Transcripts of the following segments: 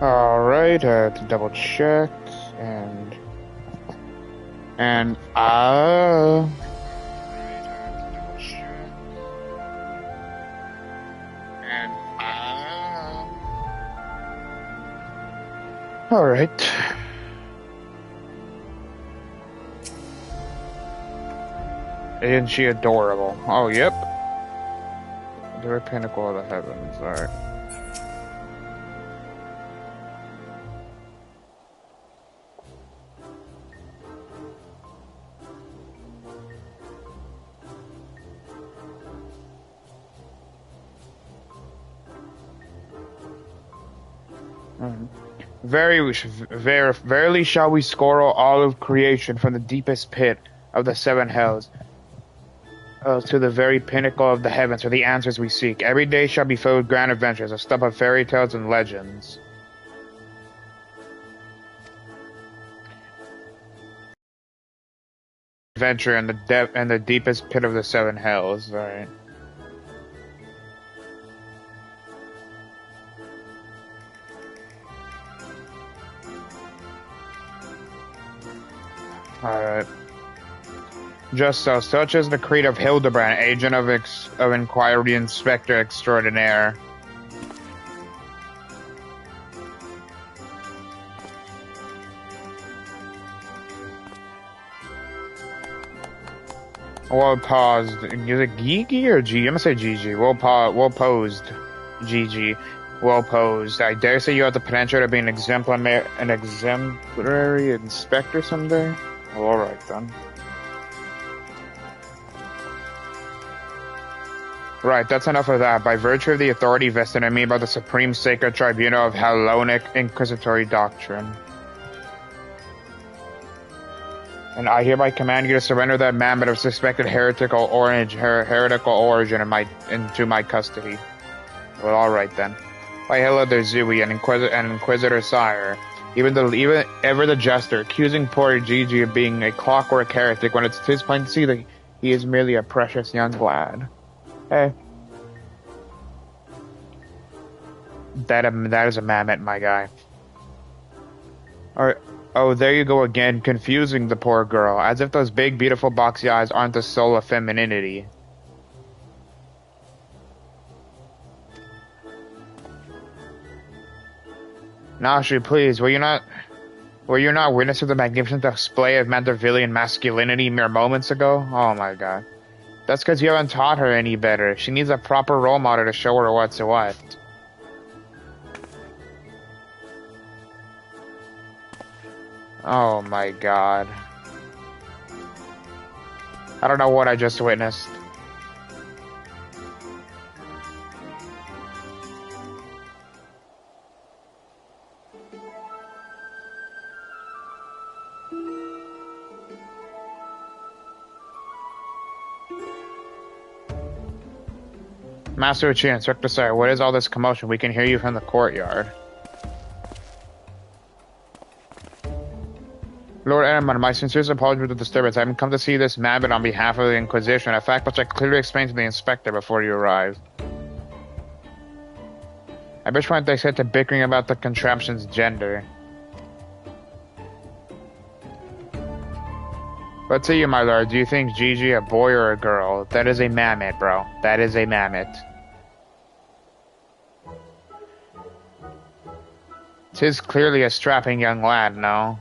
Alright, to double check, and alright. Isn't she adorable? Oh, yep. The very pinnacle of the heavens, alright. Verily shall we scour all of creation from the deepest pit of the seven hells to the very pinnacle of the heavens for the answers we seek. Every day shall be filled with grand adventures, a stuff of fairy tales and legends. Adventure in the deepest pit of the seven hells, right? Alright. Just so. Such is the creed of Hildibrand, agent of inquiry inspector extraordinaire. Well paused. Is it Gigi or G? I'm gonna say Gigi. Well posed. Gigi. Well posed. I dare say you have the potential to be an exemplary inspector someday. Well, alright then. Right, that's enough of that. By virtue of the authority vested in me by the Supreme Sacred Tribunal of Hellenic Inquisitory Doctrine. And I hereby command you to surrender that mammoth of suspected heretical origin into my custody. Well, alright then. By Hela the Zui, an Inquisitor sire, even ever the jester, accusing poor Gigi of being a clockwork heretic when it's his plain to see that he is merely a precious young lad. Hey. That is a mammoth, my guy. Alright. Oh, there you go again, confusing the poor girl, as if those big, beautiful, boxy eyes aren't the soul of femininity. Nashi, please, were you not witness to the magnificent display of Mandervillian masculinity mere moments ago? Oh my god. That's because you haven't taught her any better. She needs a proper role model to show her what's what. Oh my god. I don't know what I just witnessed. Master Uchi, Inspector Sire, what is all this commotion? We can hear you from the courtyard. Lord Ehrman, my sincerest apologies for the disturbance. I haven't come to see this mammoth on behalf of the Inquisition, a fact which I clearly explained to the Inspector before you arrived. At which point they said to bickering about the contraption's gender. What say you, my lord? Do you think Gigi a boy or a girl? That is a mammoth, bro. That is a mammoth. 'Tis clearly a strapping young lad, no?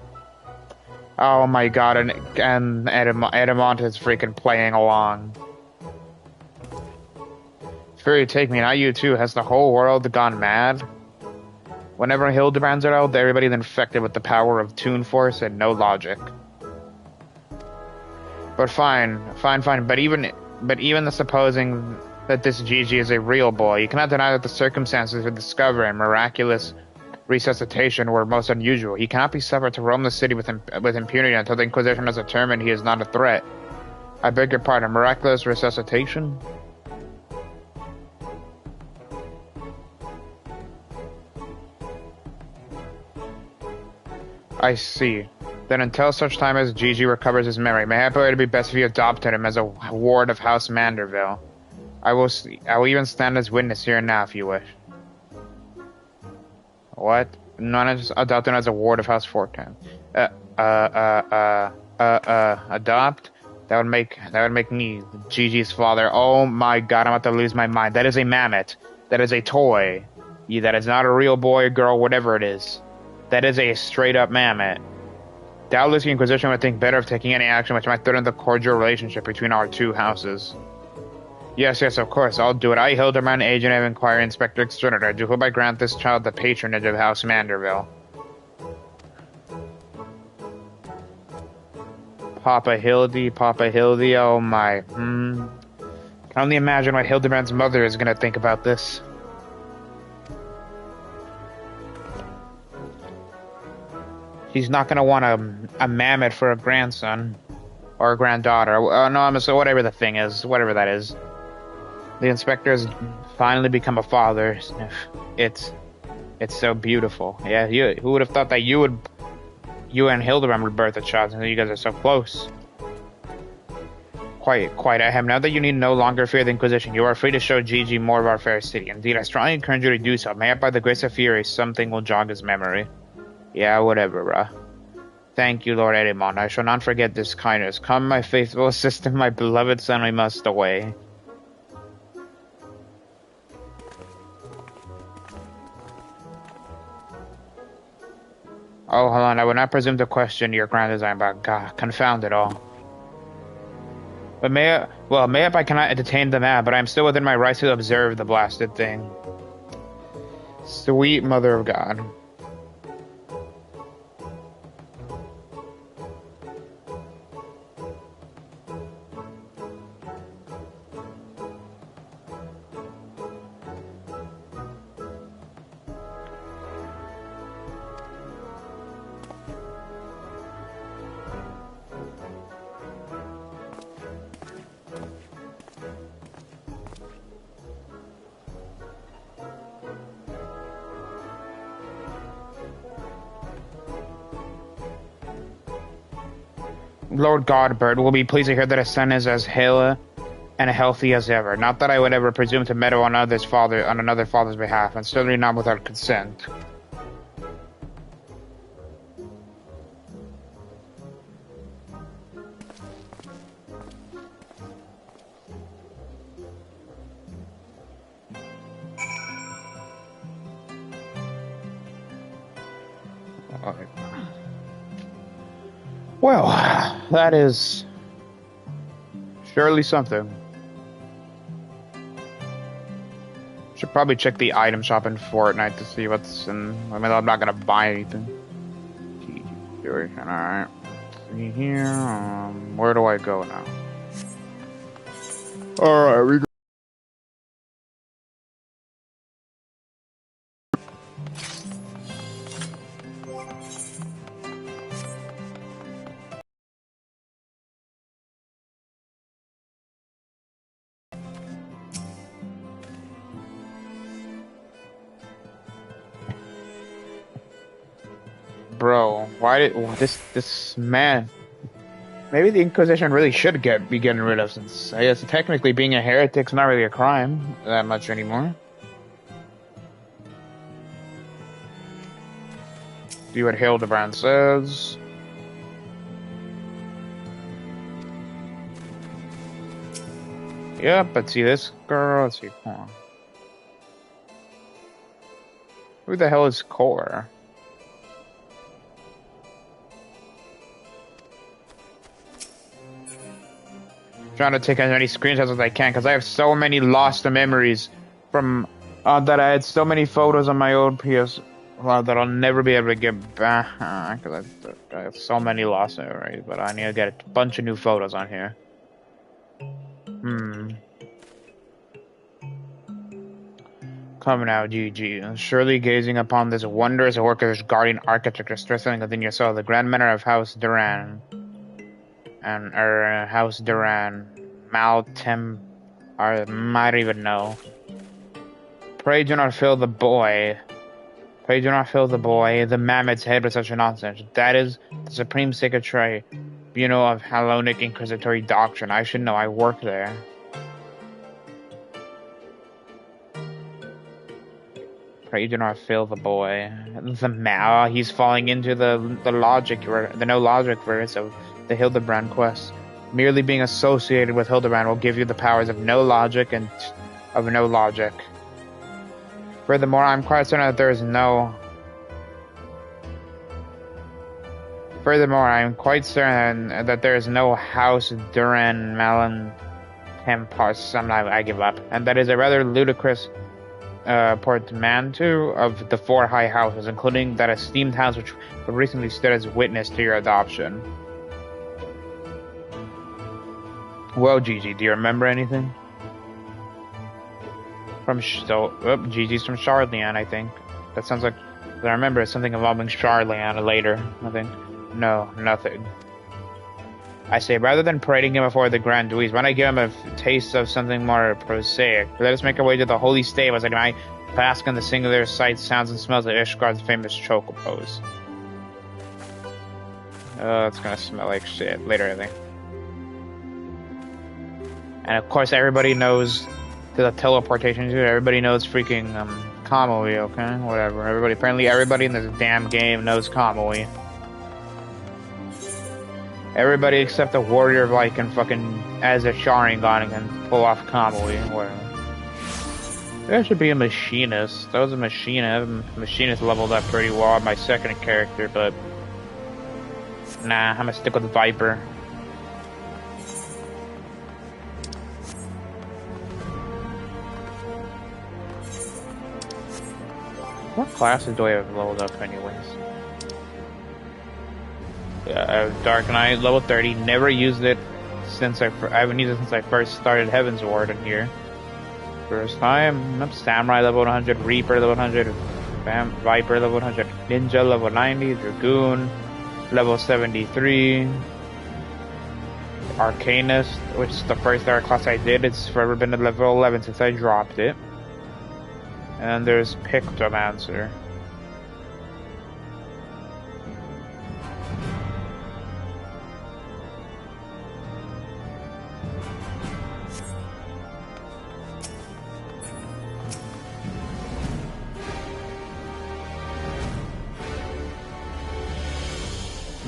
Oh my god, and Edamont is freaking playing along. Fury, take me, not you too. Has the whole world gone mad? Whenever Hildebrands are out, everybody's infected with the power of Toon Force and no logic. But fine. But even the supposing that this Gigi is a real boy, you cannot deny that the circumstances of discovery and miraculous resuscitation were most unusual. He cannot be suffered to roam the city with impunity until the Inquisition has determined he is not a threat. I beg your pardon, miraculous resuscitation? I see. Then until such time as Gigi recovers his memory, mayhap it would be best if you adopted him as a ward of House Manderville. I will even stand as witness here and now if you wish. What? No, just adopt him as a ward of House Fortin. Adopt? That would make me Gigi's father. Oh my god, I'm about to lose my mind. That is a mammoth. That is a toy. Yeah, that is not a real boy, girl, whatever it is. That is a straight up mammoth. Doubtless the Inquisition would think better of taking any action which might threaten the cordial relationship between our two houses. Yes, of course, I'll do it. I, Hildibrand, agent of Inquiry, Inspector Extraordinary, do hereby grant this child the patronage of House Manderville. Papa Hildy, oh my. Can only imagine what Hildibrand's mother is gonna think about this. He's not gonna want a mammoth for a grandson. Or a granddaughter. No, so whatever the thing is. Whatever that is. The inspector has finally become a father. It's so beautiful. Yeah, who would have thought that you and Hildibrand would birth a child since you guys are so close? Quite, I have. Now that you need no longer fear the Inquisition, you are free to show Gigi more of our fair city. Indeed, I strongly encourage you to do so. Mayhap by the grace of Fury, something will jog his memory. Yeah, whatever, bruh. Thank you, Lord Edimond. I shall not forget this kindness. Come, my faithful assistant, my beloved son, we must away. Oh, hold on, I would not presume to question your grand design, but God, confound it all. But mayhap I cannot detain the man, but I am still within my rights to observe the blasted thing. Sweet Mother of God. Lord Godbert will be pleased to hear that his son is as hale and healthy as ever. Not that I would ever presume to meddle on another father's behalf, and certainly not without consent. Well, that is surely something. Should probably check the item shop in Fortnite to see what's in. I mean, I'm not gonna buy anything. Alright. See here. Where do I go now? Alright, we go. Bro, why did this man? Maybe the Inquisition really should be getting rid of, since I guess technically being a heretic's not really a crime that much anymore. See what Hildibrand says. Yep, but see this girl. Let's see. Hold on. Who the hell is Core? trying to take as many screenshots as I can because I have so many lost memories from that I had so many photos on my old PS that I'll never be able to get back because I have so many lost memories. But I need to get a bunch of new photos on here. Come now, GG. Surely gazing upon this wondrous work of this guardian architecture stressing within your soul, the grand manor of House Duran. And House Duran. Maltem. I might even know. Pray do not fill the boy. Pray do not fill the boy, the mammoth's head with such a nonsense. That is the supreme sacred tribunal of Hellenic Inquisitory doctrine. I should know, I work there. Pray do not fill the boy. He's falling into the logic, the no logic verse of the Hildibrand quest. Merely being associated with Hildibrand will give you the powers of no logic and of no logic. Furthermore, I'm quite certain that there is no... Furthermore, I'm quite certain that there is no House Duran Malin Tempars. I give up. And that is a rather ludicrous portmanteau of the four high houses, including that esteemed house which recently stood as witness to your adoption. Well, Gigi, do you remember anything? Gigi's from Charlian, I think. That sounds like... I remember something involving Charlian later, I think. No, nothing. I say, rather than parading him before the Grand Duis, why not give him a taste of something more prosaic? Let us make our way to the holy stables, that he might bask in the singular sights, sounds, and smells of Ishgard's famous chocobos. Oh, it's gonna smell like shit later, I think. And of course, everybody knows the teleportation dude. Everybody knows freaking Kamui, okay? Whatever. Apparently everybody in this damn game knows Kamui. Everybody except the Warrior of Light can fucking, as a Sharingan, and can pull off Kamui, whatever. There should be a Machinist. That was a Machinist. Machinist leveled up pretty well on my second character, but... Nah, I'm gonna stick with Viper. What classes do I have leveled up anyways? Yeah, I have Dark Knight, level 30. Never used it since I haven't used it since I first started Heaven's Ward in here. First time. Samurai level 100, Reaper level 100, Viper level 100, Ninja level 90, Dragoon level 73, Arcanist, which is the first dark class I did. It's forever been at level 11 since I dropped it. And there's Pictomancer.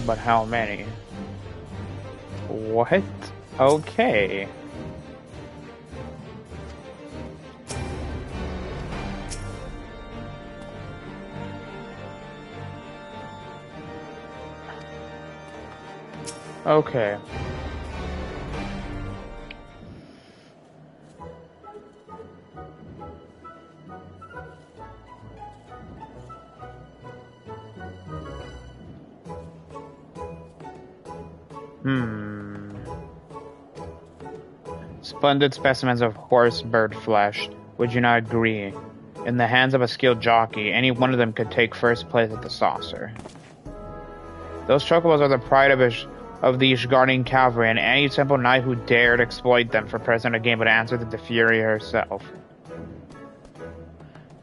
But how many? What? Okay. Okay. Splendid specimens of horse bird flesh. Would you not agree? In the hands of a skilled jockey, any one of them could take first place at the saucer. Those chocobos are the pride of the Ishgardian cavalry, and any simple knight who dared exploit them for present game would answer to the Fury herself.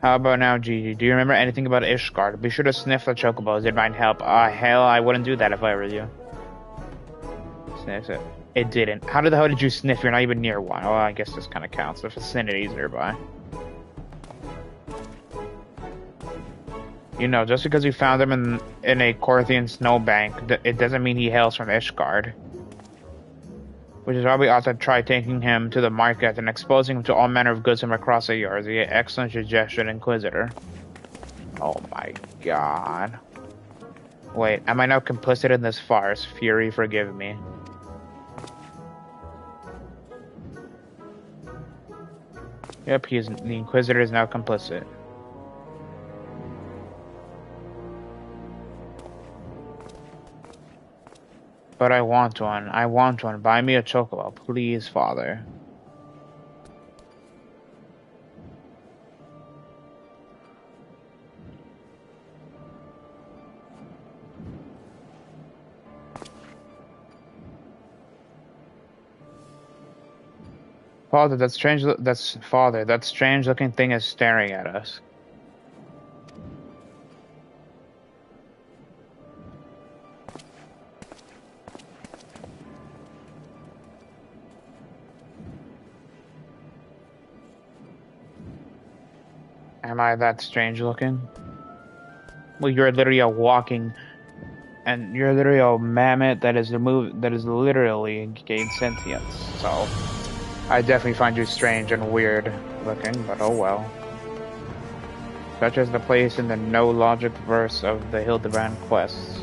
How about now, Gigi? Do you remember anything about Ishgard? Be sure to sniff the chocobos, it might help. Hell, I wouldn't do that if I were you. Sniff it. It didn't. How the hell did you sniff? You're not even near one. Well, I guess this kind of counts. The vicinity's nearby. You know, just because you found him in a Corthian snowbank, it doesn't mean he hails from Ishgard. Which is why we ought to try taking him to the market and exposing him to all manner of goods from across the yards. Excellent suggestion, Inquisitor. Oh my god. Wait, am I now complicit in this farce? Fury, forgive me. Yep, the Inquisitor is now complicit. But I want one. I want one. Buy me a chocobo, please, Father. Father, that strange looking thing is staring at us. Am I that strange looking? Well, you're literally a walking, and you're literally a mammoth that is literally gained sentience. So, I definitely find you strange and weird looking, but oh well. Such as the place in the no logic verse of the Hildibrand quests.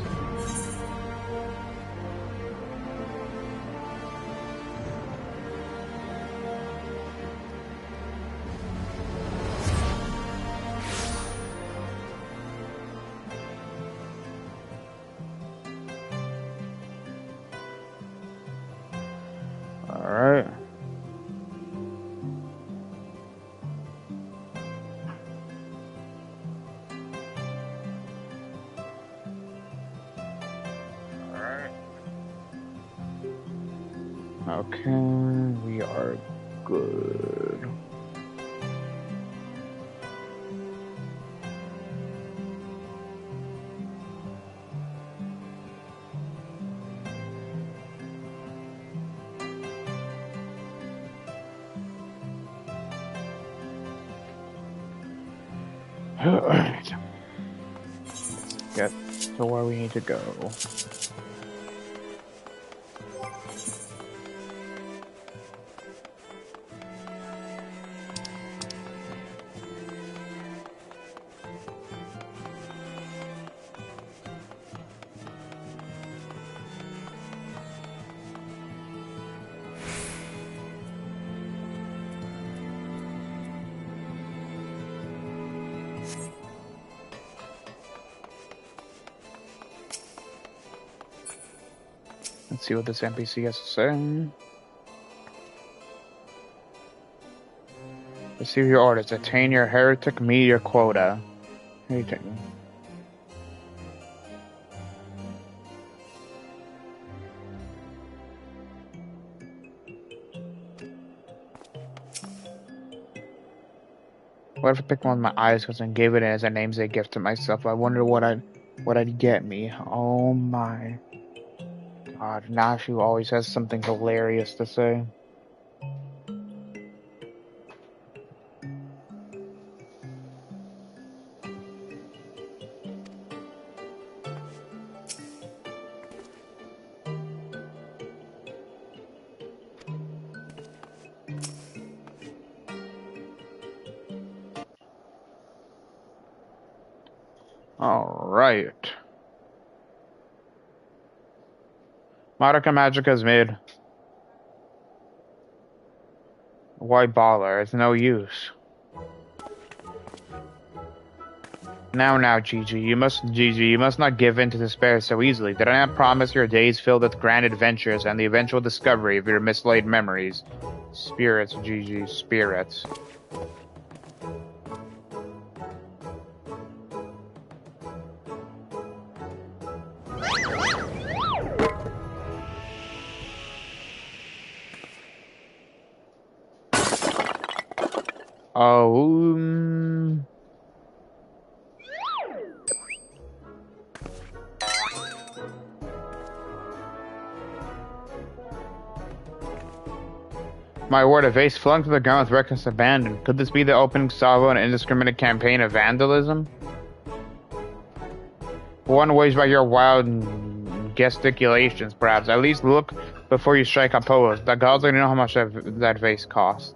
Alright. Okay, we are good. Alright. Get to where we need to go. Let's see what this NPC has to say. Receive your orders. Attain your heretic meteor quota. What if I picked one of my eyes and gave it as a namesake gift to myself? I wonder what I'd get me. Oh my God! Nashu always has something hilarious to say. All right. Modica Magica's mid. Why bother? It's no use. Now, Gigi, you must not give in to despair so easily. Did I not promise your days filled with grand adventures and the eventual discovery of your mislaid memories? Spirits, Gigi, spirits. Oh, my word, a vase flung to the ground with reckless abandon. Could this be the opening salvo in an indiscriminate campaign of vandalism? One waged by your wild gesticulations, perhaps. At least look before you strike a pose. The gods don't know how much that vase cost.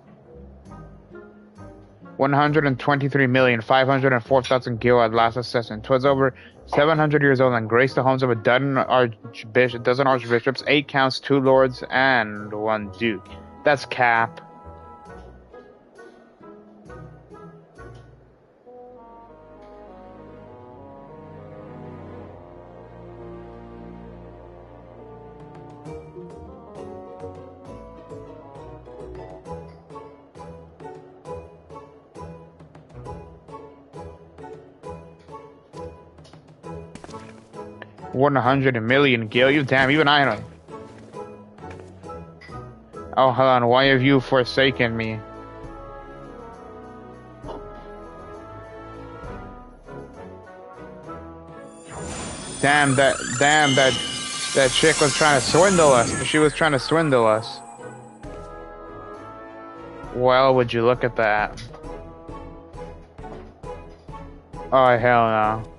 123,504,000 gil at last assessment. 'Twas over 700 years old and graced the homes of a dozen archbishops, 8 counts, 2 lords, and 1 duke. That's cap. 100 million gil. You damn, even I don't. Oh, hold on. Why have you forsaken me? Damn, that chick was trying to swindle us. She was trying to swindle us. Well, would you look at that? Oh, hell no.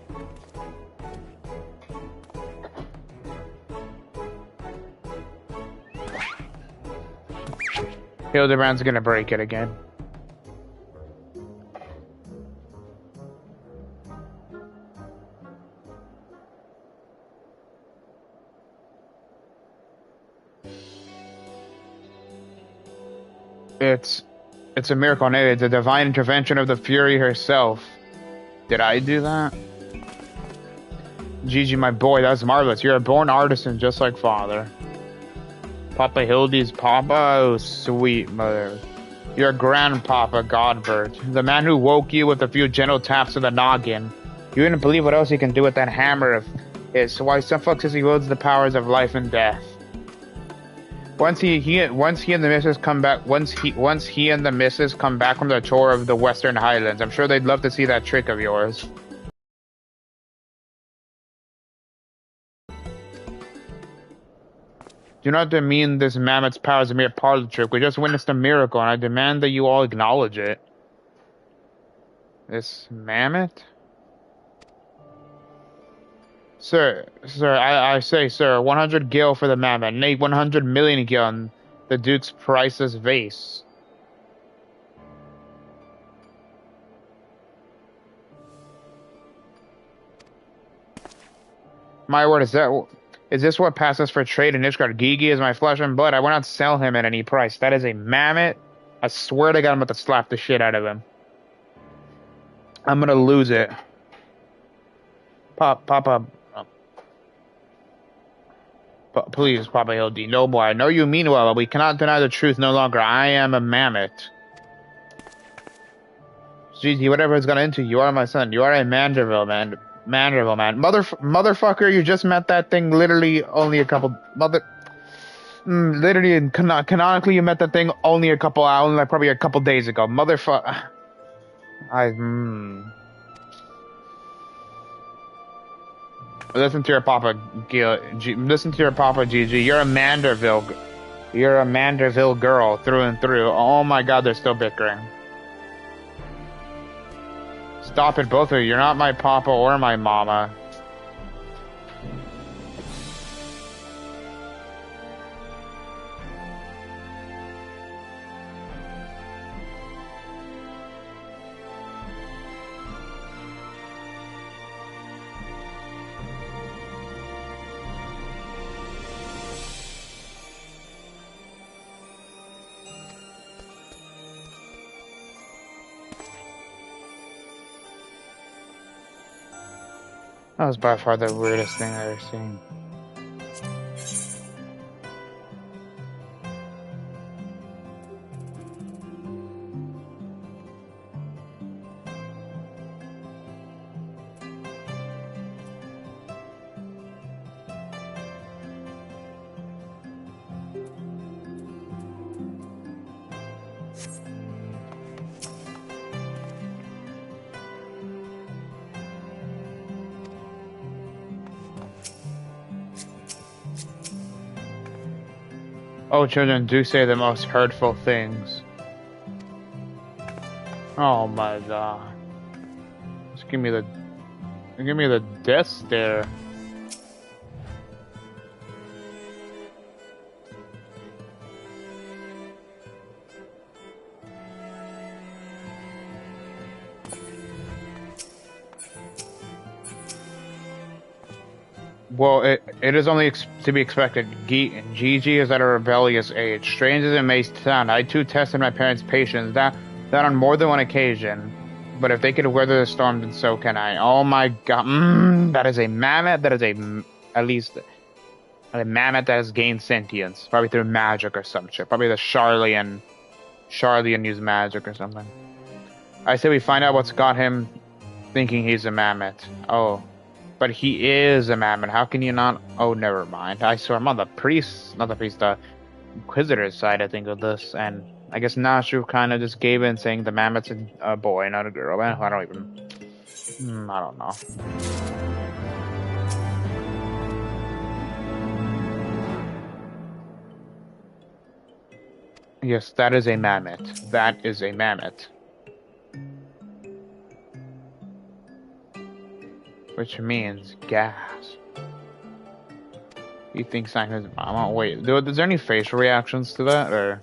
Hildibrand's gonna break it again. It's a miracle, and it's a divine intervention of the Fury herself. Did I do that? Gigi, my boy, that's marvelous. You're a born artisan just like father. Papa Hildy's papa? Oh, sweet mother. Your grandpapa, Godbert. The man who woke you with a few gentle taps of the noggin. You wouldn't believe what else he can do with that hammer of his. Why some folks says he wields the powers of life and death. Once he and the missus come back from the tour of the Western Highlands, I'm sure they'd love to see that trick of yours. Do not demean this mammoth's power as a mere parlor trick. We just witnessed a miracle, and I demand that you all acknowledge it. This mammoth? Sir, I say, sir, 100 gil for the mammoth, nay, 100 million gil on the Duke's priceless vase. My word, is this what passes for trade in Ishgard? Gigi is my flesh and blood. I will not sell him at any price. That is a mammoth. I swear to God, I'm about to slap the shit out of him. I'm gonna lose it. Papa. Please, Papa Hildy. No more. I know you mean well, but we cannot deny the truth no longer. I am a mammoth. Gigi, whatever has got into you are my son. You are a Manderville man. Motherfucker, you just met that thing literally only a couple... literally, canonically, you met that thing only probably a couple days ago. Motherfucker... Listen to your papa, listen to your papa, Gigi. You're a Manderville girl through and through. Oh my God, they're still bickering. Stop it, both of you. You're not my papa or my mama. That was by far the weirdest thing I've ever seen. Oh, children do say the most hurtful things. Oh my God. Just give me the death stare. Well, it is only to be expected. Gigi is at a rebellious age. Strange as it may sound, I too tested my parents' patience, that on more than one occasion. But if they could weather the storm, then so can I. Oh my God, that is a mammoth. That is at least a mammoth that has gained sentience, probably through magic or some shit. Probably the Charlian used magic or something. I say we find out what's got him thinking he's a mammoth. Oh. But he is a mammoth. How can you not? Oh, never mind. I swear, I'm on the priest, not the priest, the Inquisitor's side, I think, of this. And I guess Nashu kind of just gave in, saying the mammoth's a boy, not a girl. I don't even. I don't know. Yes, that is a mammoth. That is a mammoth. Which means gas. He thinks I'm his mama. Wait, is there any facial reactions to that, or?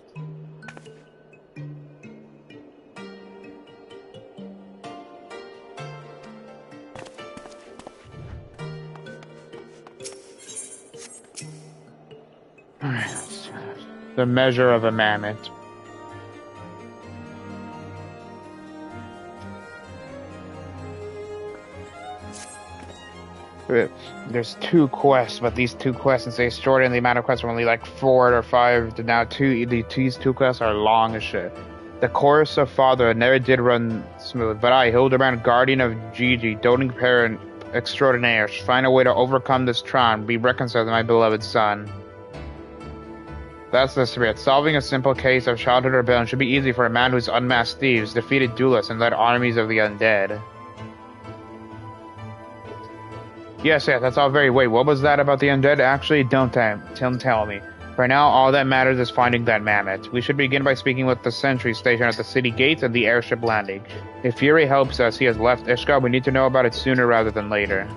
The measure of a mammoth. There's 2 quests, but these 2 quests, since they shortened the amount of quests from only like 4 or 5 to now 2, these 2 quests are long as shit. The course of Father never did run smooth, but I, Hildibrand, guardian of Gigi, doting parent extraordinaire, find a way to overcome this trauma, be reconciled to my beloved son. That's the spirit. Solving a simple case of childhood rebellion should be easy for a man who's unmasked thieves, defeated duelists, and led armies of the undead. Yes, that's all very. Wait, what was that about the undead? Actually, don't tell me. For now, all that matters is finding that mammoth. We should begin by speaking with the sentry station at the city gates and the airship landing. If Fury helps us, he has left Ishka. We need to know about it sooner rather than later.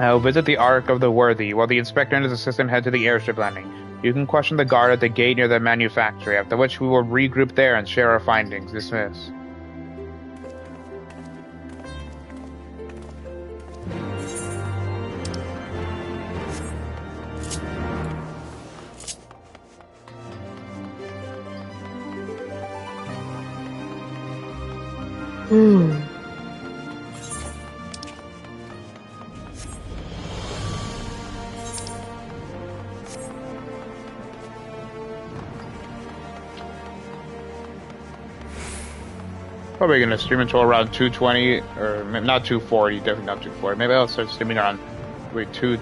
I'll visit the Ark of the Worthy, while the inspector and his assistant head to the airship landing. You can question the guard at the gate near the manufactory, after which we will regroup there and share our findings. Dismiss. Probably gonna stream until around 220, or not 240, definitely not 240. Maybe I'll start streaming around 2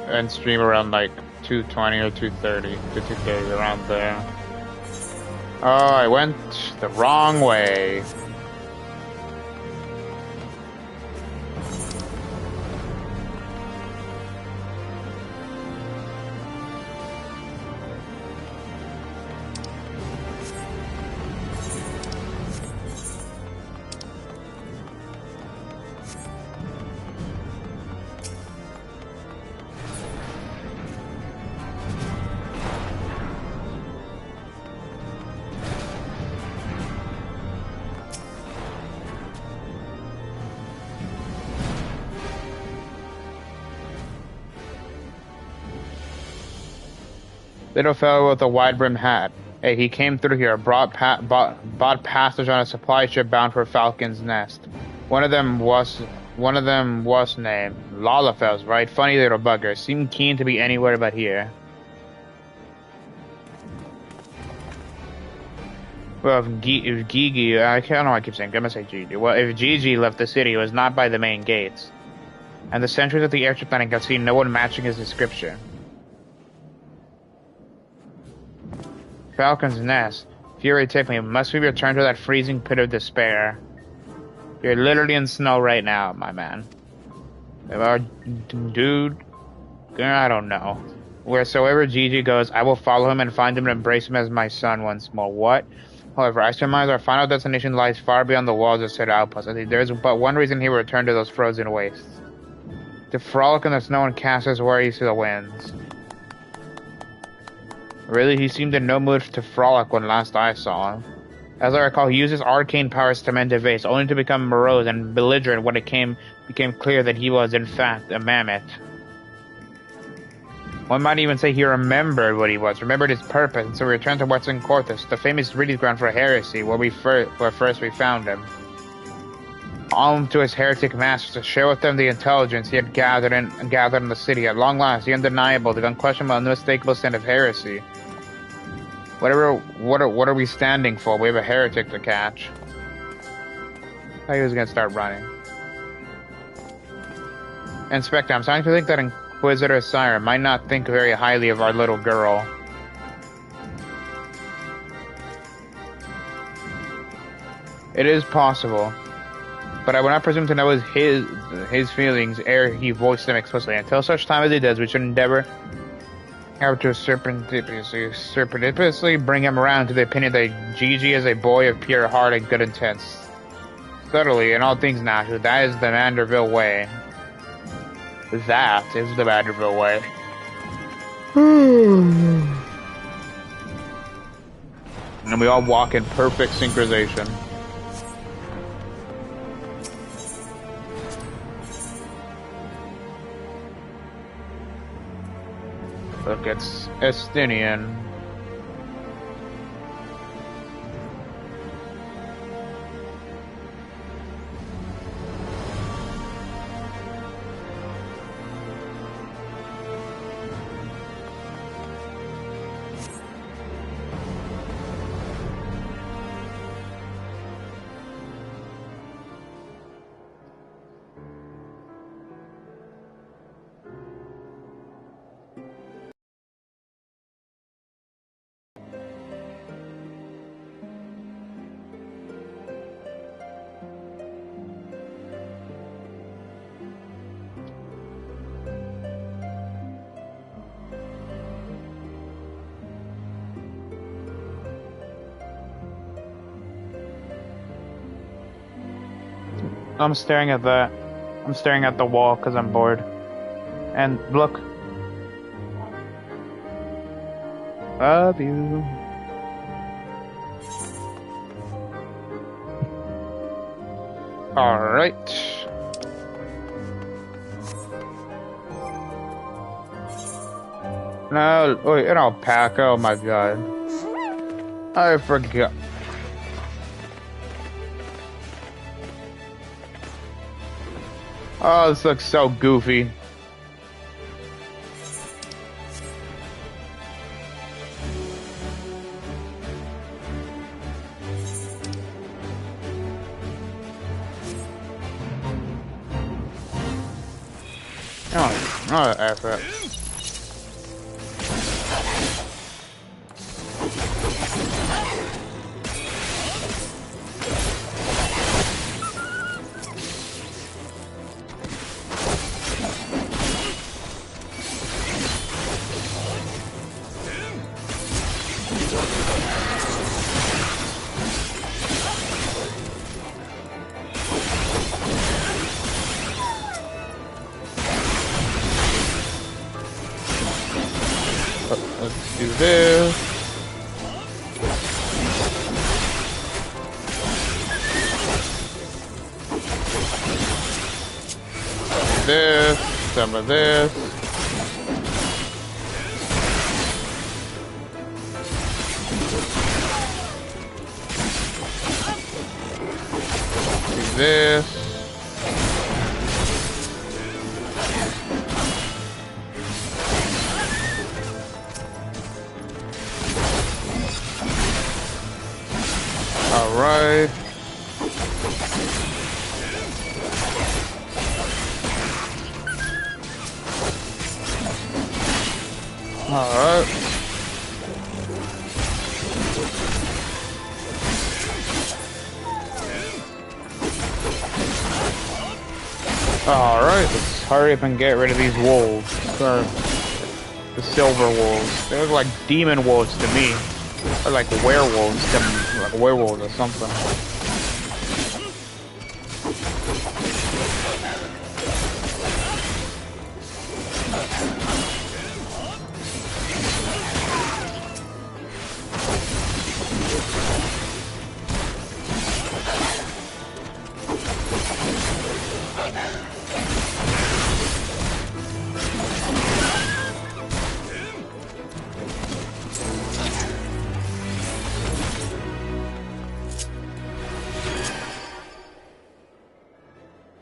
and stream around like 220 or 230 to 230, around there. Oh, I went the wrong way. Little fellow with a wide-brimmed hat. Hey, he came through here, bought passage on a supply ship bound for Falcon's Nest. One of them was named Lalafels, right? Funny little bugger. Seemed keen to be anywhere but here. Well, if Gigi, I don't know why I keep saying, I'm gonna say Gigi. Well, if Gigi left the city, it was not by the main gates. And the sentries at the airship landing have seen no one matching his description. Falcon's Nest. Fury took me. Must we return to that freezing pit of despair? You're literally in snow right now, my man. Dude, I don't know. Wheresoever Gigi goes, I will follow him and find him and embrace him as my son once more. What? However, I surmise our final destination lies far beyond the walls of said outpost. I think there is but one reason he will return to those frozen wastes. To frolic in the snow and cast his worries to the winds. Really, he seemed in no mood to frolic when last I saw him. As I recall, he used his arcane powers to mend a vase, only to become morose and belligerent when it became clear that he was, in fact, a mammoth. One might even say he remembered what he was, remembered his purpose, and so returned to Western Corthus, the famous breeding ground for heresy, where first we found him. Armed to his heretic masters to share with them the intelligence he had gathered in the city. At long last, the undeniable, the unquestionable, unmistakable sin of heresy. What are we standing for? We have a heretic to catch. I thought he was gonna start running. Inspector, I'm starting to think that Inquisitor Sire might not think very highly of our little girl. It is possible, but I would not presume to know his feelings ere he voiced them explicitly. Until such time as he does, we should endeavor to surreptitiously bring him around to the opinion that Gigi is a boy of pure heart and good intents. Subtly, in all things natural, that is the Manderville way. That is the Manderville way. And we all walk in perfect synchronization. Look, it's Estinian. I'm staring at that. I'm staring at the wall because I'm bored. And look. Love you. Alright. No, wait, an alpaca, oh my god. I forgot. Oh, this looks so goofy. Oh, F it. Let's do this. This, some of this. Do this. Alright. Alright. Alright, let's hurry up and get rid of these wolves. The silver wolves. They look like demon wolves to me. Or like werewolves, like werewolves or something.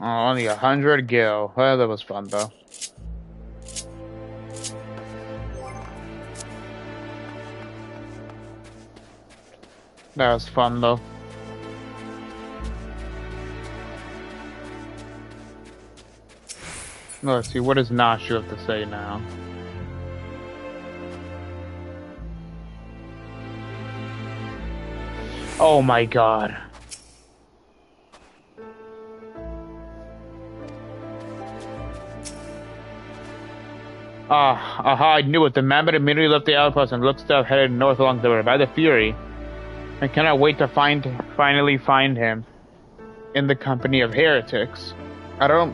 Oh, only 100 gil. Well, that was fun though. That was fun though. Let's see, what does Nashu have to say now? Oh my god. Aha, I knew it. The Mammoth immediately left the outpost and looks to have headed north along the river by the Fury. I cannot wait to finally find him in the company of heretics. I don't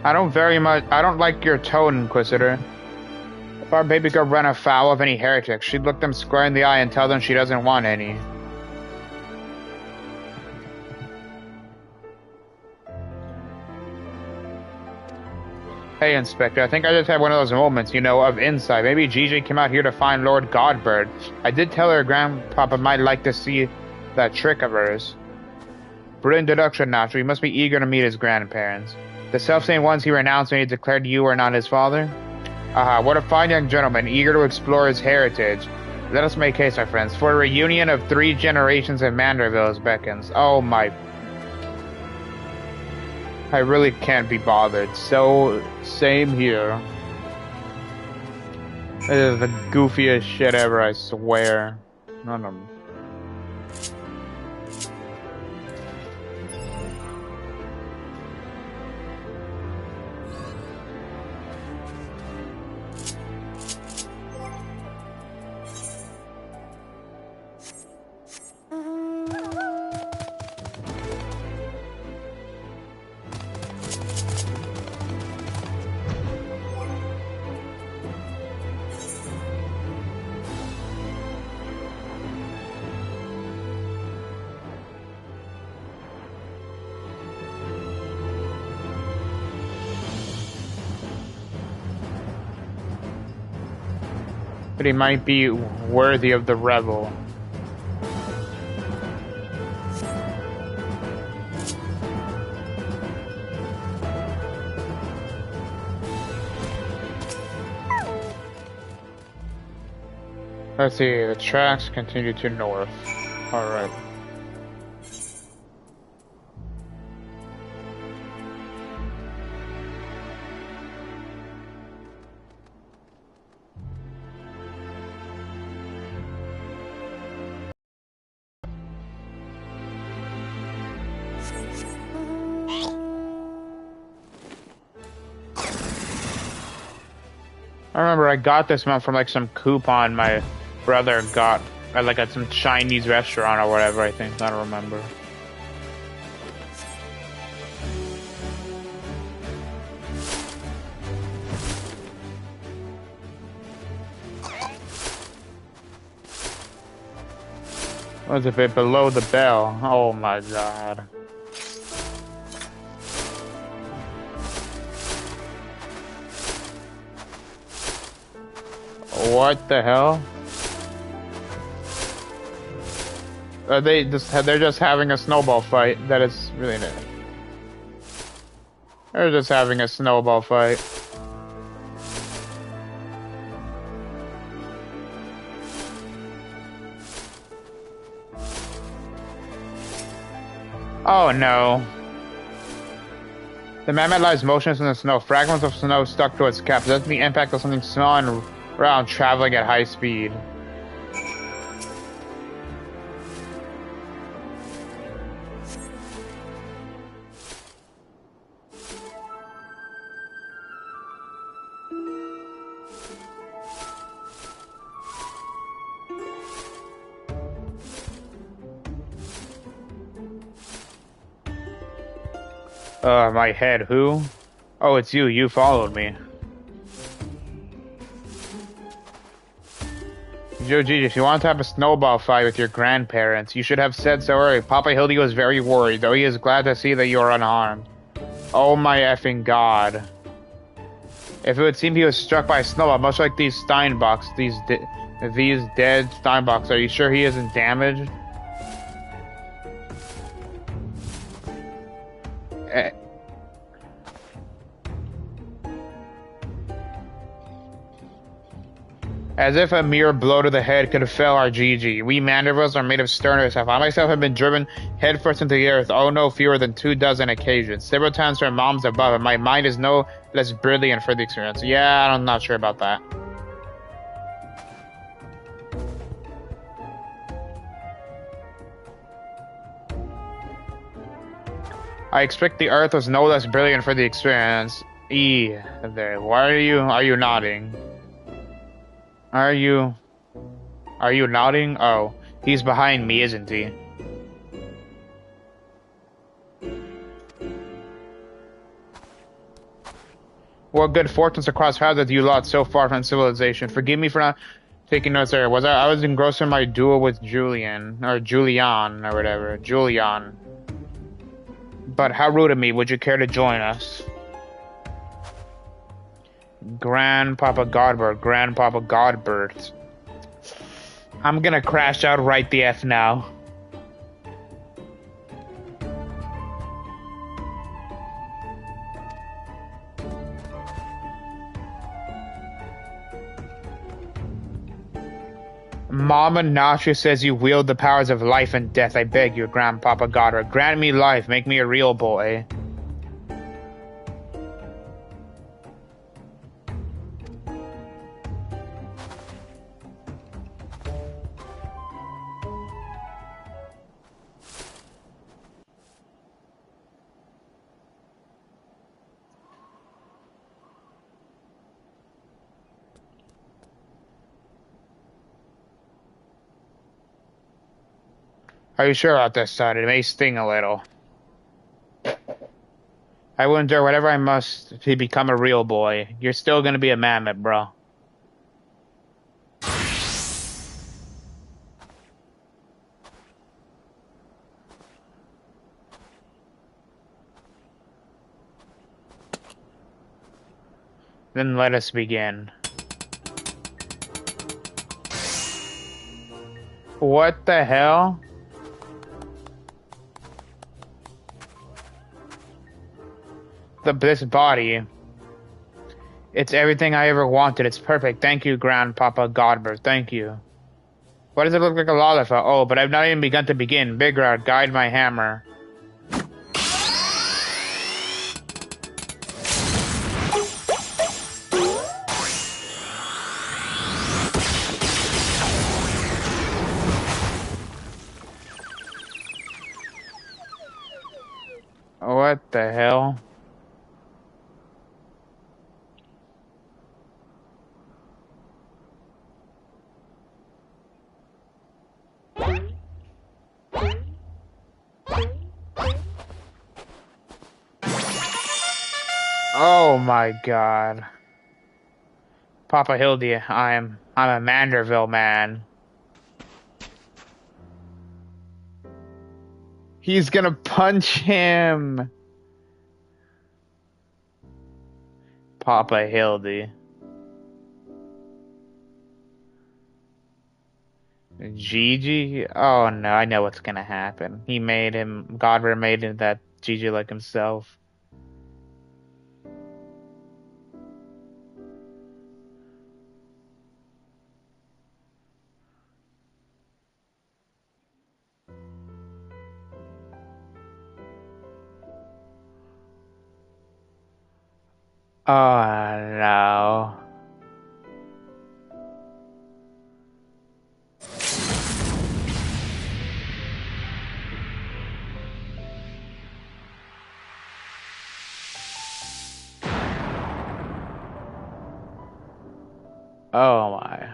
I don't like your tone, Inquisitor. If our baby girl ran afoul of any heretics, she'd look them square in the eye and tell them she doesn't want any. Hey, Inspector, I think I just had one of those moments, you know, of insight. Maybe Gigi came out here to find Lord Godbird. I did tell her Grandpapa might like to see that trick of hers. Brilliant deduction, Nacho. He must be eager to meet his grandparents. The self-same ones he renounced when he declared you were not his father? Aha, what a fine young gentleman, eager to explore his heritage. Let us make haste, my friends, for a reunion of 3 generations of Mandervilles beckons. Oh my... I really can't be bothered. So, same here. This is the goofiest shit ever, I swear. None of them. But he might be worthy of the revel. Let's see, the tracks continue to north. Alright. I remember I got this one from like some coupon my brother got at like at some Chinese restaurant or whatever, I think. I don't remember. Was a bit below the bell. Oh my god. What the hell? They're just having a snowball fight. That is really nice. They're just having a snowball fight. Oh no. The mammoth lies motionless in the snow. Fragments of snow stuck to its cap. That's the impact of something small and round traveling at high speed. My head, who? Oh, it's you. You followed me. Joji, if you want to have a snowball fight with your grandparents, you should have said so early. Papa Hildy was very worried, though he is glad to see that you are unharmed. Oh my effing god. If it would seem he was struck by a snowball, much like these Steinbocks, these dead Steinbocks, are you sure he isn't damaged? As if a mere blow to the head could fell our GG. We Mandervilles are made of sterner stuff. I myself have been driven headfirst into the earth, oh no fewer than 24 occasions. Several times from moms above, and my mind is no less brilliant for the experience. Yeah, I'm not sure about that. I expect the earth was no less brilliant for the experience. There. Why are you nodding? Are you nodding? Oh, he's behind me, isn't he? What good fortunes across paths with you lot so far from civilization. Forgive me for not taking notes there. I was engrossed in my duel with Julian, or whatever. Julian. But how rude of me. Would you care to join us? Grandpapa Godbert. I'm gonna crash out right the F now. Mama Nasha says you wield the powers of life and death. I beg you, Grandpapa Godbert. Grant me life. Make me a real boy. Are you sure about this, son? It may sting a little. I will endure whatever I must to become a real boy. You're still gonna be a mammoth, bro. Then let us begin. What the hell? This body. It's everything I ever wanted. It's perfect. Thank you, Grandpapa Godbert. Thank you. Why does it look like a lollipop? Oh, but I've not even begun to begin. Bigrad, guide my hammer. What the hell? Oh my god. Papa Hildy, I'm a Manderville man. He's gonna punch him. Papa Hildy. Gigi? Oh no, I know what's gonna happen. Godber made him that Gigi like himself. Oh no. Oh my.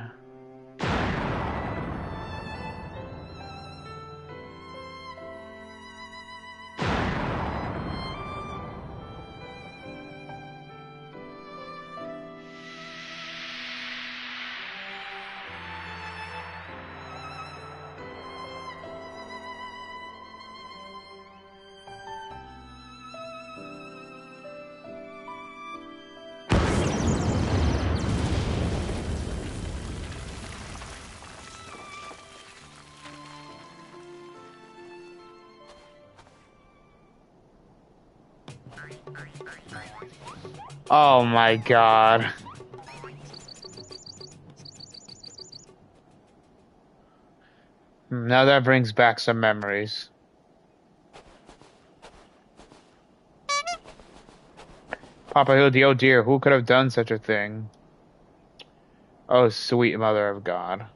Oh my god. Now that brings back some memories. Papa Hildy, oh dear, who could have done such a thing? Oh, sweet mother of God.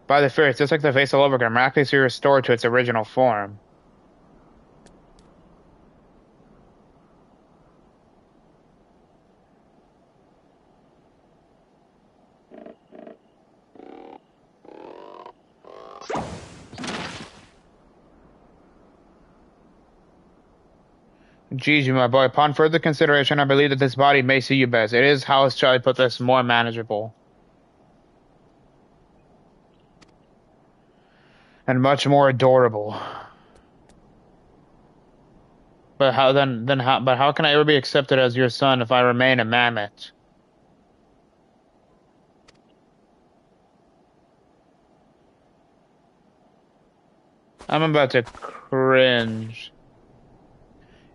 By the fairies, just like the face all over again, miraculously restored to its original form. Gigi, my boy, upon further consideration, I believe that this body may see you best. It is, how shall I put this, more manageable. And much more adorable. But how can I ever be accepted as your son if I remain a mammoth? I'm about to cringe.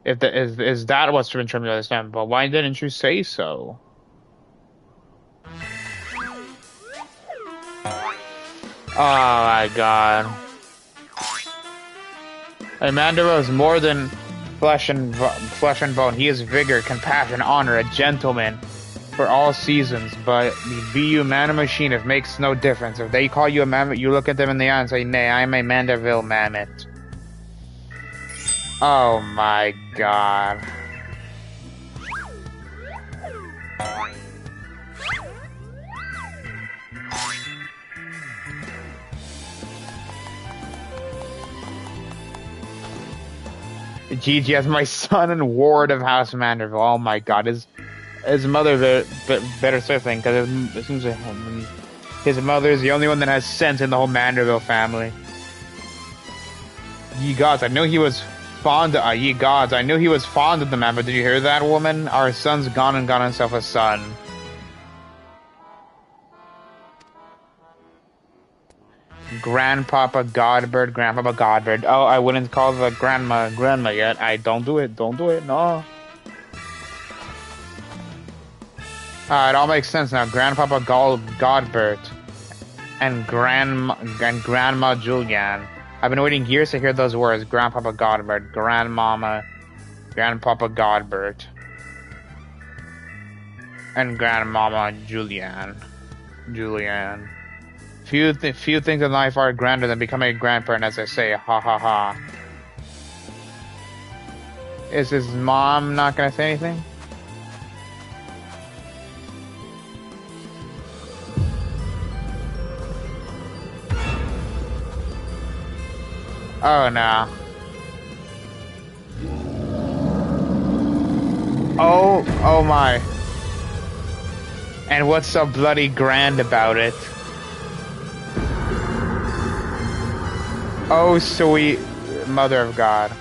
If that is that what's been trimming this time? But why didn't you say so? Oh my God. Amanda is more than flesh and bone. He is vigor, compassion, honor, a gentleman for all seasons. But be you man or machine, it makes no difference. If they call you a mammoth, you look at them in the eye and say, "Nay, I am a Mandeville mammoth." Oh my God. Gigi as my son and ward of House Mandeville. Oh my God, his mother better say something because it seems like his mother is the only one that has sense in the whole Mandeville family. Ye gods, I knew he was fond of ye gods. I knew he was fond of the man, but did you hear that, woman? Our son's gone and got himself a son. Grandpapa Godbird, Grandpapa Godbird. Oh, I wouldn't call the grandma yet. Don't do it, no. It all makes sense now. Grandpapa Godbert and Grandma Julianne. I've been waiting years to hear those words. Grandpapa Godbert, Grandmama, Grandpapa Godbert, and Grandmama Julianne. Few things in life are grander than becoming a grandparent, as I say. Ha ha ha. Is his mom not gonna say anything? Oh no. Oh my. And what's so bloody grand about it? Oh sweet mother of God.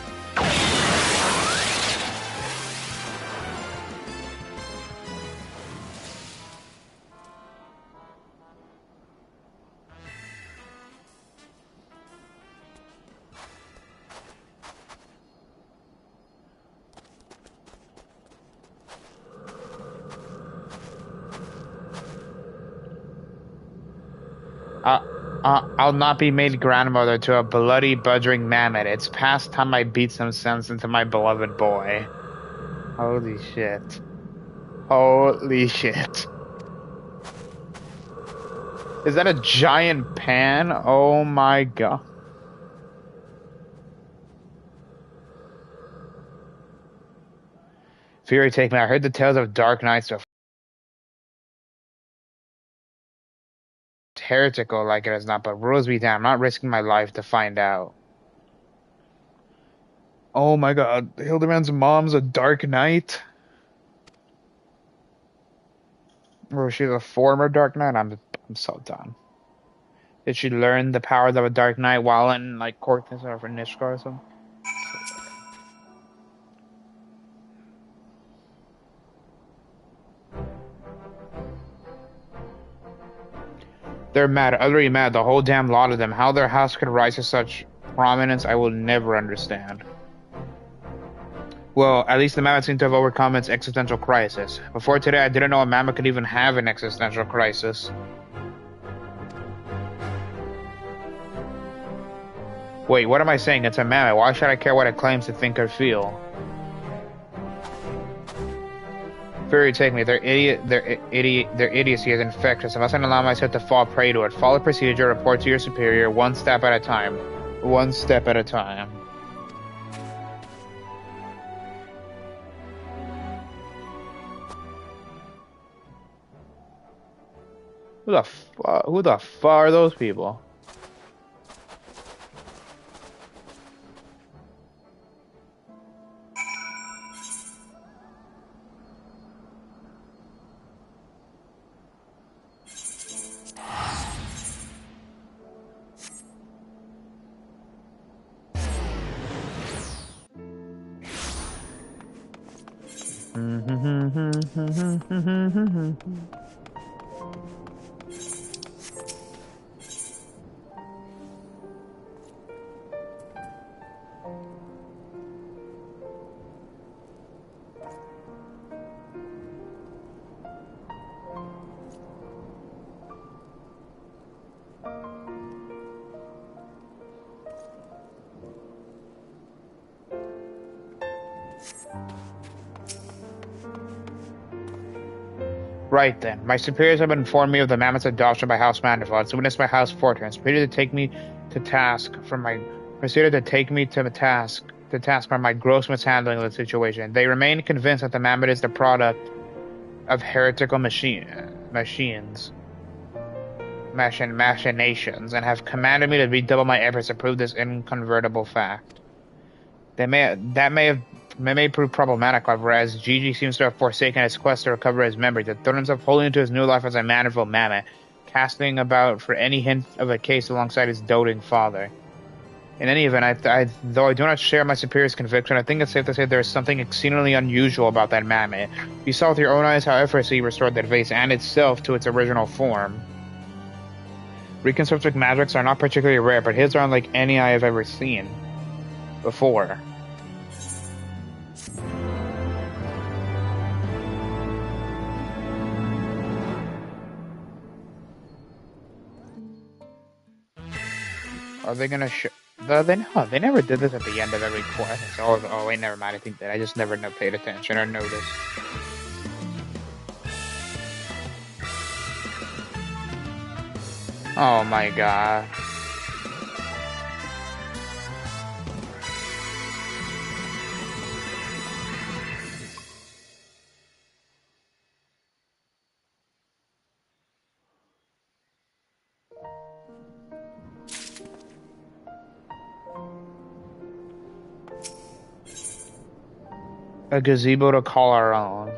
I'll not be made grandmother to a bloody budgering mammoth. It's past time I beat some sense into my beloved boy. Holy shit. Holy shit. Is that a giant pan? Oh my God. Fury take me. I heard the tales of dark nights of heretical like it is not, but rules me down. I'm not risking my life to find out. Oh my God, Hildibrand's mom's a Dark Knight? Or she's a former Dark Knight? I'm so done. Did she learn the powers of a Dark Knight while in like Cortez or Nishka or something? They're mad, utterly mad, the whole damn lot of them. How their house could rise to such prominence, I will never understand. Well, at least the mammoth seemed to have overcome its existential crisis. Before today, I didn't know a mammoth could even have an existential crisis. Wait, what am I saying? It's a mammoth. Why should I care what it claims to think or feel? Fury take me. Their idiocy is infectious. I mustn't allow myself to fall prey to it. Follow procedure, report to your superior, one step at a time. One step at a time. Who the fuck are those people? Right then, my superiors have informed me of the mammoth's adoption by House Mandeville. It's witnessed by House Fortress. Proceeded to take me to task for my gross mishandling of the situation. They remain convinced that the mammoth is the product of heretical machinations, and have commanded me to redouble my efforts to prove this incontrovertible fact. That may prove problematic, however, as Gigi seems to have forsaken his quest to recover his memories, and thrown himself wholly into his new life as a Mandeville mammoth, casting about for any hint of a case alongside his doting father. In any event, though I do not share my superior's conviction, I think it's safe to say there is something exceedingly unusual about that mammoth. You saw with your own eyes how effortlessly he restored that vase and itself to its original form. Reconstructive magics are not particularly rare, but his are unlike any I have ever seen before. Are they gonna show? They never did this at the end of every quest. Oh wait, never mind. I think that I just never paid attention or noticed. Oh my god. A gazebo to call our own.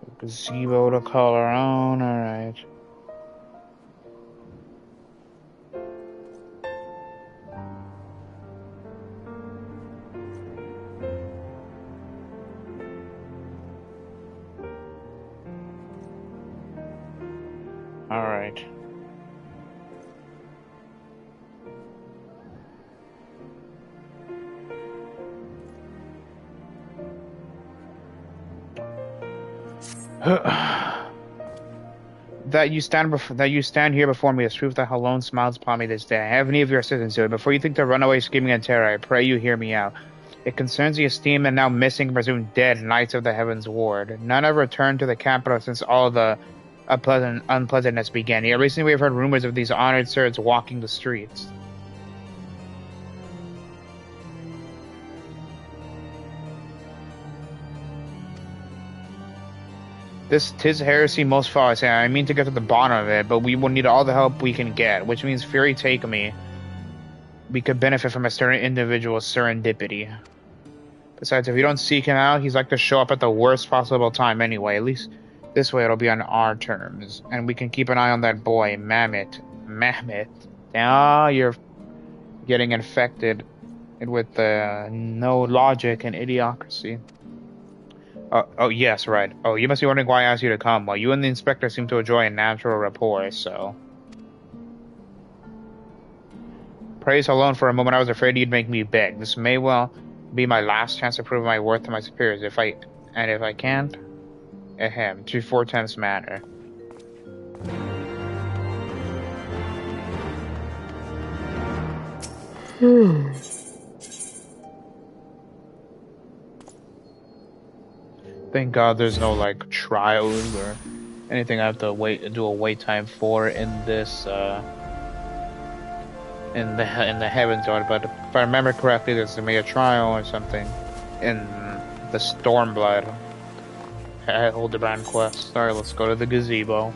A gazebo to call our own, alright. Alright. That you stand here before me is proof that Halone smiles upon me this day. I have need of your assistance to it. Before you think to run away screaming in terror, I pray you hear me out. It concerns the esteemed and now missing, presumed dead Knights of the Heavens Ward. None have returned to the capital since all the unpleasantness began. Yet recently we have heard rumors of these honored sirs walking the streets. Tis heresy most foul, I say. I mean to get to the bottom of it, but we will need all the help we can get, which means Fury take me. We could benefit from a certain individual's serendipity. Besides, if we don't seek him out, he's like to show up at the worst possible time anyway. At least this way it'll be on our terms. And we can keep an eye on that boy, Mammoth. Now you're getting infected with no logic and idiocracy. Oh, yes, right. Oh, you must be wondering why I asked you to come. Well, you and the inspector seem to enjoy a natural rapport, so... Praise alone for a moment I was afraid you'd make me beg. This may well be my last chance to prove my worth to my superiors. If I can't, ahem, to 4/10 manner. Thank God there's no like trials or anything I have to do a wait time for in this in the heavens zone. But if I remember correctly, there's gonna be a trial or something in the Stormblood Hildibrand quest. Alright, let's go to the gazebo.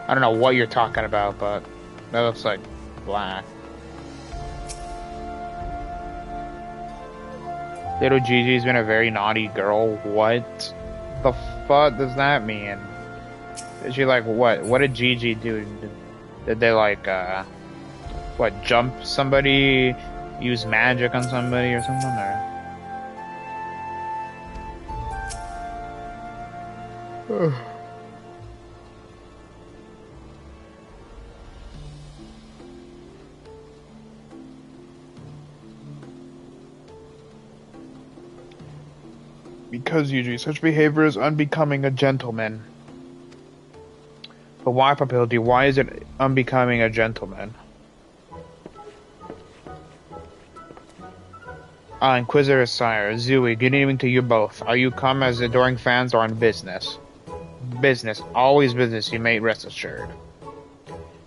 I don't know what you're talking about, but that looks like black. Little Gigi's been a very naughty girl. What the fuck does that mean? Is she like, what? What did Gigi do? Did they like, what, jump somebody? Use magic on somebody or something? Or... Because, Yuji, such behavior is unbecoming a gentleman. But why, Papildi? Why is it unbecoming a gentleman? Inquisitor Sire, Zooey, good evening to you both. Are you come as adoring fans or on business? Business. Always business, you may rest assured.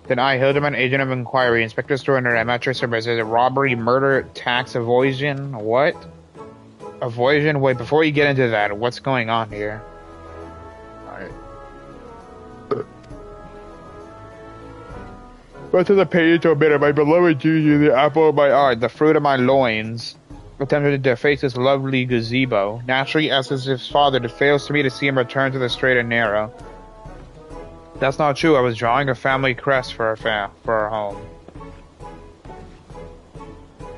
Then I, Hildibrand, agent of inquiry, Inspector Stoner, I'm at your service. Is it robbery, murder, tax evasion? What? Evasion? Wait, before you get into that, what's going on here? Alright. Go to the page to a bit of my beloved Gigi, the apple of my eye, the fruit of my loins, attempted to deface this lovely gazebo. Naturally, as his father, it fails to me to see him return to the straight and narrow. That's not true. I was drawing a family crest for our home.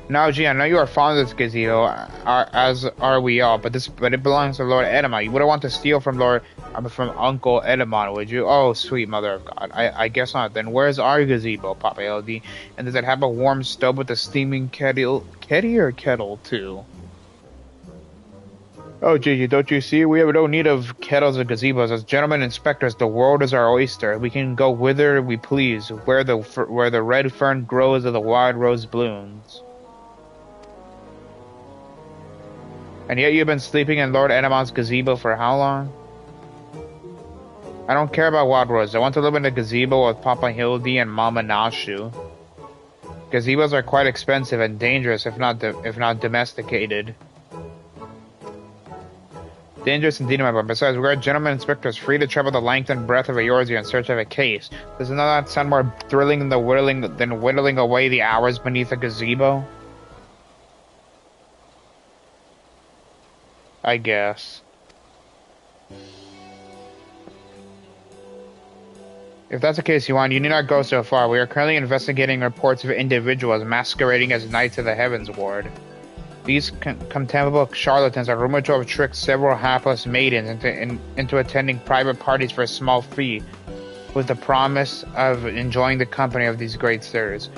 Now, gee, I know you are fond of this gazebo, as are we all, but it belongs to Lord Edamon. You wouldn't want to steal from Uncle Edamon, would you? Oh, sweet mother of God. I guess not. Then where's our gazebo, Papa LD? And does it have a warm stove with a steaming kettle too? Oh, Gigi, don't you see? We have no need of kettles or gazebos. As gentlemen inspectors, the world is our oyster. We can go whither we please, where the red fern grows or the wild rose blooms. And yet you've been sleeping in Lord Edamon's gazebo for how long? I don't care about wild rose. I want to live in a gazebo with Papa Hildy and Mama Nashu. Gazebos are quite expensive and dangerous if not domesticated. Dangerous indeed, my boy. Besides, we're gentlemen inspectors, free to travel the length and breadth of Eorzea in search of a case. Does not that sound more thrilling than whittling away the hours beneath a gazebo? I guess. If that's the case, Yuan, you need not go so far. We are currently investigating reports of individuals masquerading as Knights of the Heavens Ward. These contemptible charlatans are rumored to have tricked several hapless maidens into attending private parties for a small fee, with the promise of enjoying the company of these great sirs.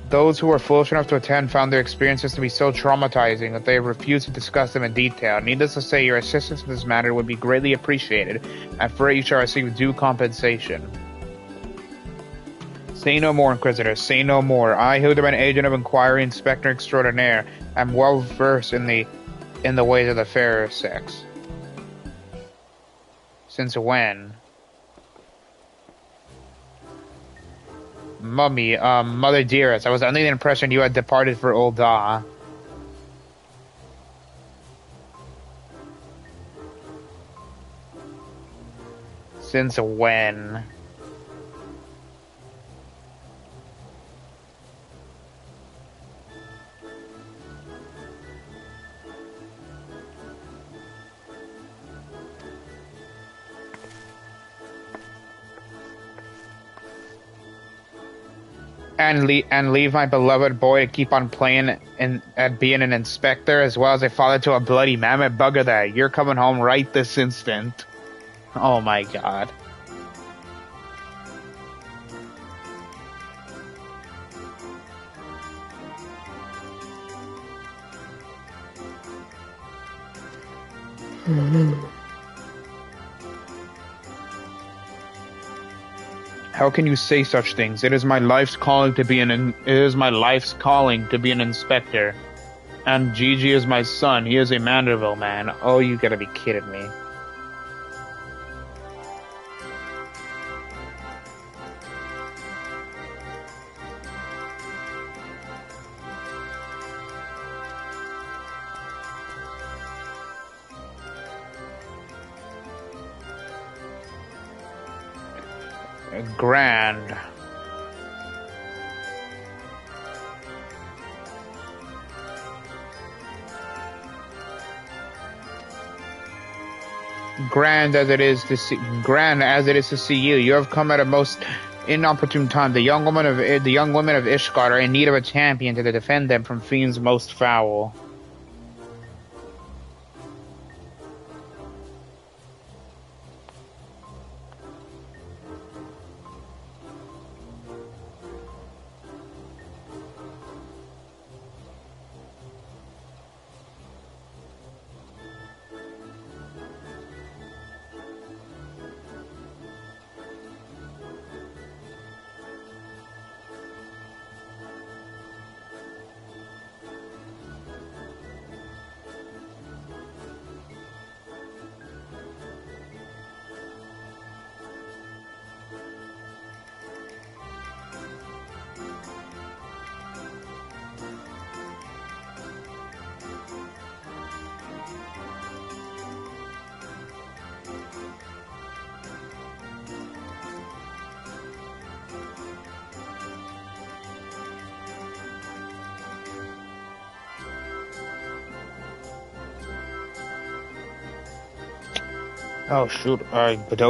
Those who were foolish enough to attend found their experiences to be so traumatizing that they refused to discuss them in detail. Needless to say, your assistance in this matter would be greatly appreciated, and for it you shall receive due compensation. Say no more, Inquisitor, say no more. I, Hildibrand, agent of inquiry, inspector extraordinaire, am well versed in the ways of the fairer sex. Since when? Mummy, Mother dearest, I was under the impression you had departed for Ul'dah. Since when? and leave my beloved boy to keep on playing and being an inspector, as well as a father to a bloody mammoth? Bugger that. You're coming home right this instant. Oh my god. How can you say such things? It is my life's calling to be an inspector. And Gigi is my son. He is a Manderville man. Oh, you gotta be kidding me. Grand. Grand as it is to see you. You have come at a most inopportune time. The young women of Ishgard are in need of a champion to defend them from fiends most foul. Oh shoot! But